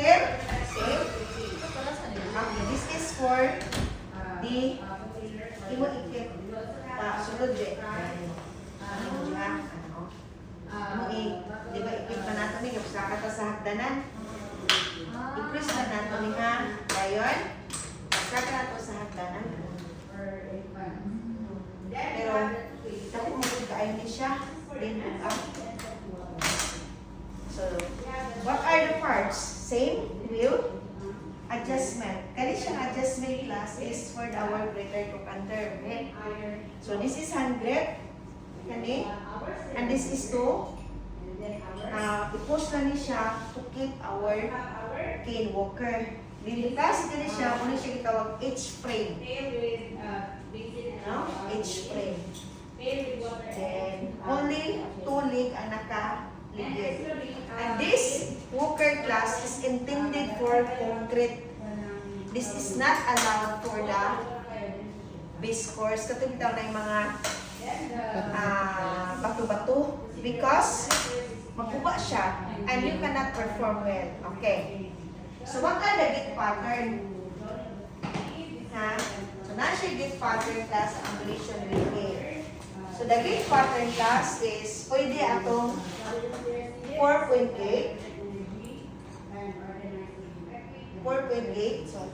Clear? Same? Okay, this is for the imo ikip. Sunod dyan. Imo di ba ikip pa nato ni sa kata sa hagdanan? I-press na nato ni ha. Dayon, saka nato sa hagdanan. Pero, dako mo kain ni siya. Then, up. So, what are the parts? Same wheel, adjustment. Kali siyang adjustment class is for our greater to counter. Okay? So, this is 100. Kani? And this is 2. I-push na ni siya to keep our cane walker. Lilitas kani siya, muna siya gitawag H-frame. No? H-frame. And only 2 leg ang nakaligid. And this walker class is intended for concrete. This is not allowed for the base course. Katulad daw na yung mga bato-bato. Because magkuba siya and you cannot perform well. Okay. So, wag ka na-git pattern. Ha? So, na siya git pattern class ang ambulation relay. So, the gate pattern class is pwede atong 4.8. 4.8. So,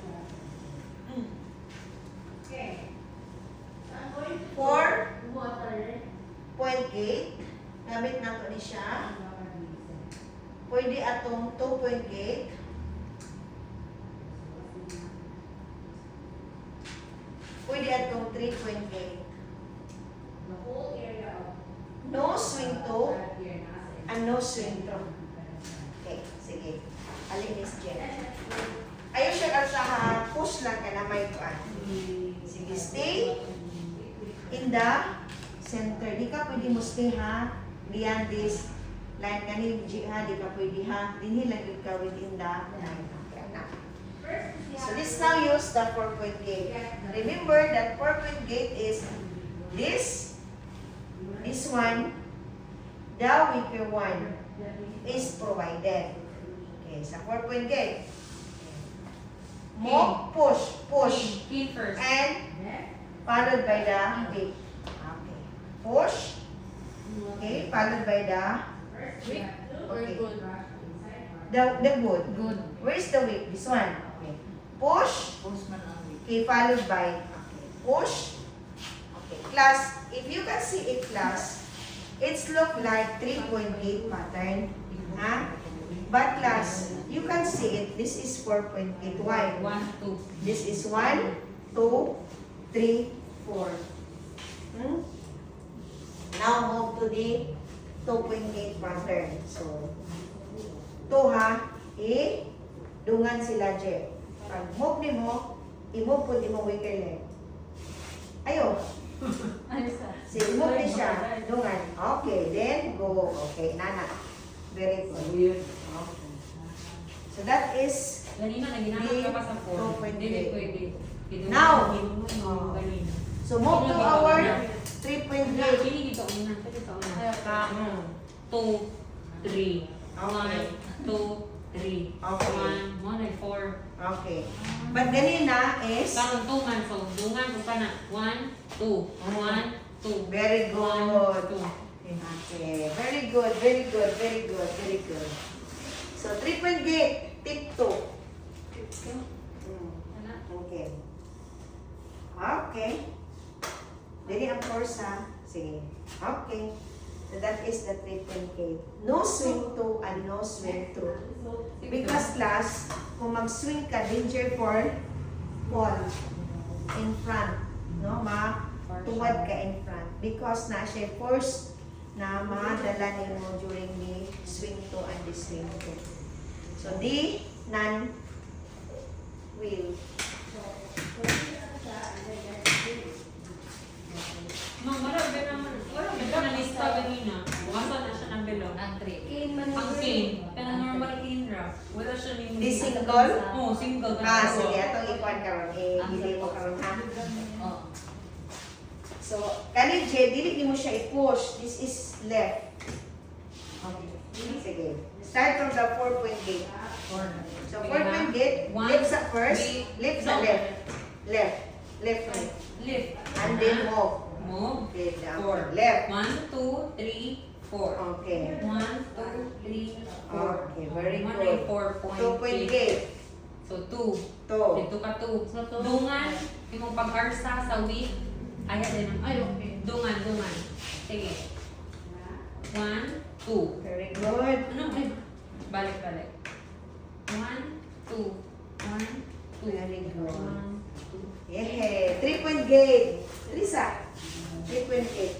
4.8. Gamit na ko ni siya. Pwede atong 2.8. Pwede atong 3.8. No swing to and no swing through. Okay, sige. Alin is Jen. Ayaw siya ka sa push lang ka na may kuan. Sige, stay in the center. Di ka pwede mo stay ha. Beyond this line kanil G ha. Di ka pwede ha. Dinhi lang yun ka within the line. Okay, na. So let's now use the 4.8. Remember that 4.8 is this one, the weaker one is provided. Okay, sa 4.8. Mo, push. Pin first. And followed by the kick. Okay. Push. Okay, followed by the Weak or okay. good? The good. Good. Where is the weak? This one. Okay. Push. Push man ang weak. Okay, followed by okay. Push. Okay. Class, if you can see it class, it's look like 3.8 pattern. Ha? But class, you can see it. This is 4.8. Why? 1, 2. This is 1, 2, 3, 4. Now move to the 2.8 pattern. So, 2 ha. Dungan sila, Jeff. Pag move ni mo, i-move po di mo weaker leg. Ayo. Sige, move ni siya. Dungan. Okay, then go. Okay, nana. Very good. Okay. So that is Ganina, naginamit ka pa sa 4. 2.8. Hindi pwede. Now. Ganina. So move to our 3.8. Kini dito una. Kini dito una. 2, 3. 1, 2, 3. Okay. 1, 1 and 4. Okay. But ganina is Karon 2 man. So, dungan ko pa na. 1, 2. 1, 2. very good. 1, 2. Okay. Very good, very good, very good, very good. So 3.8, tip 2. Okay. Okay. Dili ang course ha. Sige. Okay. So that is the 3.8. No swing to and no swing to. Because class, kung mag-swing ka, danger for fall in front. No, tuwad ka in front. Because na siya force na madala nimo during the swing to and the swing to. So, the non-wheel. Ma'am, wala ba na lista ganina? Bukasan na siya ng below. Ang 3. Ang cane. Pero normal cane wrap. Wala siya ng... This single? Oo, single. Sige, atong ikuan karon. Dili mo karon ha. Oh. So, kanil J, dili mo siya i-push. This is left. Okay. Sige. Start from the 4.8. 4. So, Okay, 4 ha? point gate, One, lift sa first, three, lift sa no. left. Left. Left, right. Lift. And then move. Move. Okay, down. 4. Left. 1, 2, 3, 4. Okay. 1, 2, 3, 4. Okay, very 1 good. ay 4 point. 2 point gate. So, 2. 2. Dito ka 2. So, dungan, imong pag-arsa sa week. Ay, din ang, Ay, okay. dungan. Sige. 1, 2. Very good. Ano? Ay, balik. 1, 2. 1, 2. Very good. 1, 2. Yeah. 3 point gate. Lisa. 3 point gate.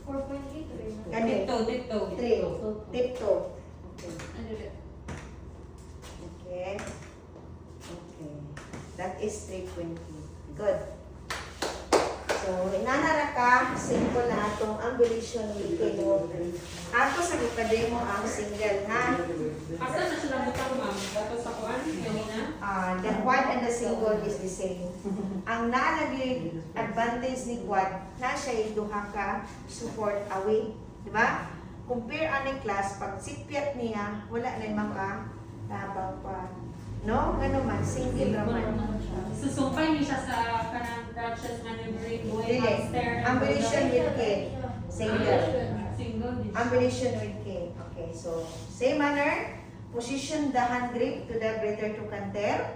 4.8 rin. And then Dito. 3. Tiptoe. Okay. Ano rin? Okay. Okay. That is 3.8. Good. So, inanara ka, simple na atong ambulation with K-Walk. Ako sa gipademo ang single, ha? Asa na siya butang, ma'am? Dato sa kuan? Yung ina? The quad and the single is the same. Ang naalagay advantage ni quad, na siya duha ka support away. Diba? Compare ani class, pag sipyat niya, wala na yung makatabang pa. No? Ganun man, single raman. Susumpay niya siya sa kanang crutches nga nag-break way Dili. upstairs. Ambulation with K. Single. Single. din siya. Ambulation with K. Okay, so same manner, position the hand grip to the greater to canter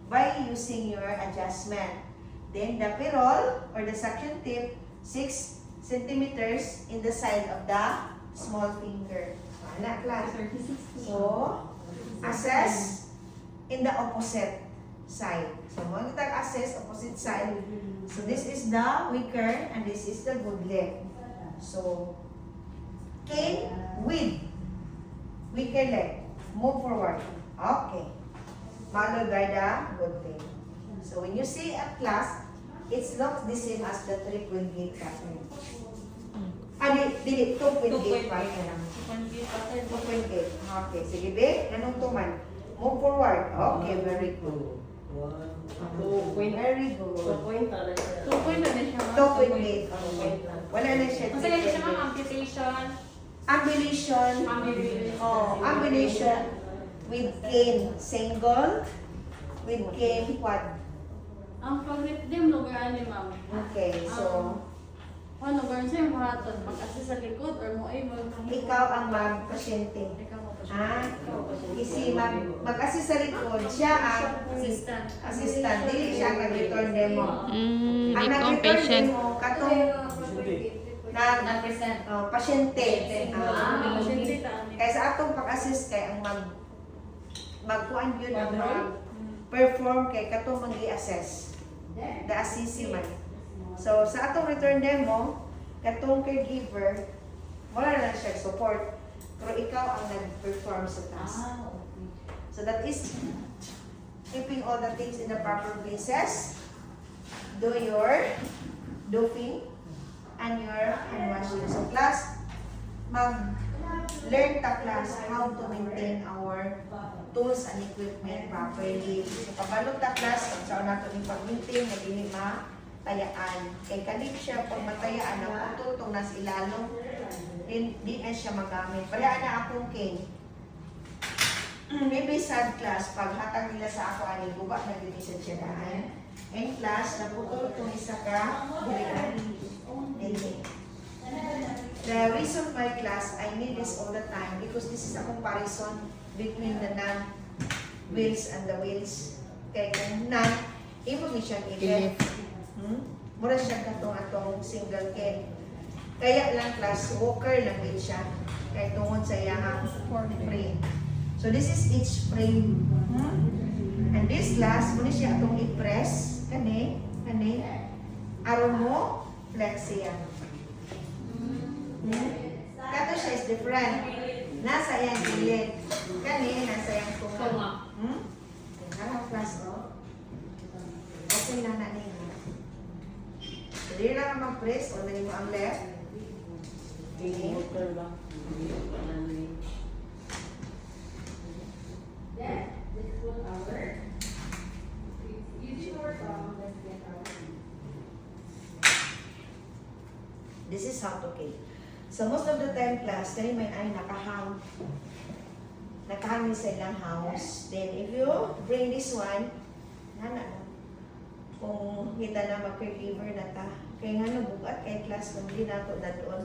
by using your adjustment. Then the pirol or the suction tip 6 centimeters in the side of the small finger. Wala, class. 36. So, assess in the opposite side. So, mo assess opposite side. So, this is the weaker and this is the good leg. So, cane with weaker leg. Move forward. Okay. Followed by the good leg. So, when you see a class, it's not the same as the 3-point gate pattern. Dili, 2-point gate pattern. 2-point gate. Okay, sige be. Anong tuman? Move forward. Okay, very good. Very good. 2 point na din siya. 2-point gate. Okay. Wala na siya. Kasi ganyan siya mga amputation. Ambulation. Ambulation with cane single, with cane quad. Ang pag-rip din, lugar ni ma'am. Okay, so Ano, lugar siya yung maratod. Mag-assist sa likod or mo ay ikaw ang mag-pasyente. Ikaw mo pa siya. Ah, kasi mag-assist sa likod, siya ang Assistant. assistant. Dili siya ang nag-return demo. Ang Hindi ko ang nag-return patient. demo, katong Na-present. pasyente. Pasyente ta. Kaya sa atong pag-assist kay ang magkuan yun ang mag-perform kay katong mag-i-assess. The assist man. So, sa atong return demo, katong caregiver, wala na siya support. Pero ikaw ang nag-perform sa task. So, that is keeping all the things in the proper places. Do your doofing and your hand washing. So, class, mag-learn ta class how to maintain our tools and equipment properly. So, kabalog ta class, kung saan nato yung pag-maintain, na dili matayaan. Kay kanip siya, pag matayaan, ang pututong nas ilalong, di na siya magamit. Parehas na akong cane. Maybe sad class, pag hatag nila sa ako, ani, guba na din sa tiyadaan. In class, naputol itong isa ka, dili. The reason why class, I need this all the time because this is a comparison between the non-wheels and the wheels. Kaya kung non, imo ni siyang i-lift. Mura siya katong atong single cane. Kaya lang class, walker lang din siya. Kaya tungod sa iyang frame. So this is each frame. And this class, muna siya atong i-press. Kani. Aron mo, flex siya. Kato siya is different. Nasa iyang gilid. Kani, nasa iyang tunga. Harap class, oh. Okay na na niya. So, di lang ang mag-press o naging mo ang left. Okay. This is how to kill. So most of the time class, kani may ay nakahang nakahangin sa ilang house. Then if you bring this one, nana lang. Kung kita na mag-caregiver na ta. Kaya nga nabugat kay class nung di nato na doon.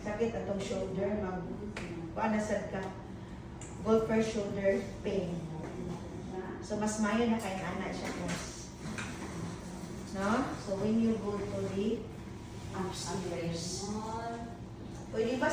Sakit atong shoulder, paanasad ka. Golfer shoulder pain. So mas mayo na kay nana siya class. No? So when you go to the upstairs, pwede ba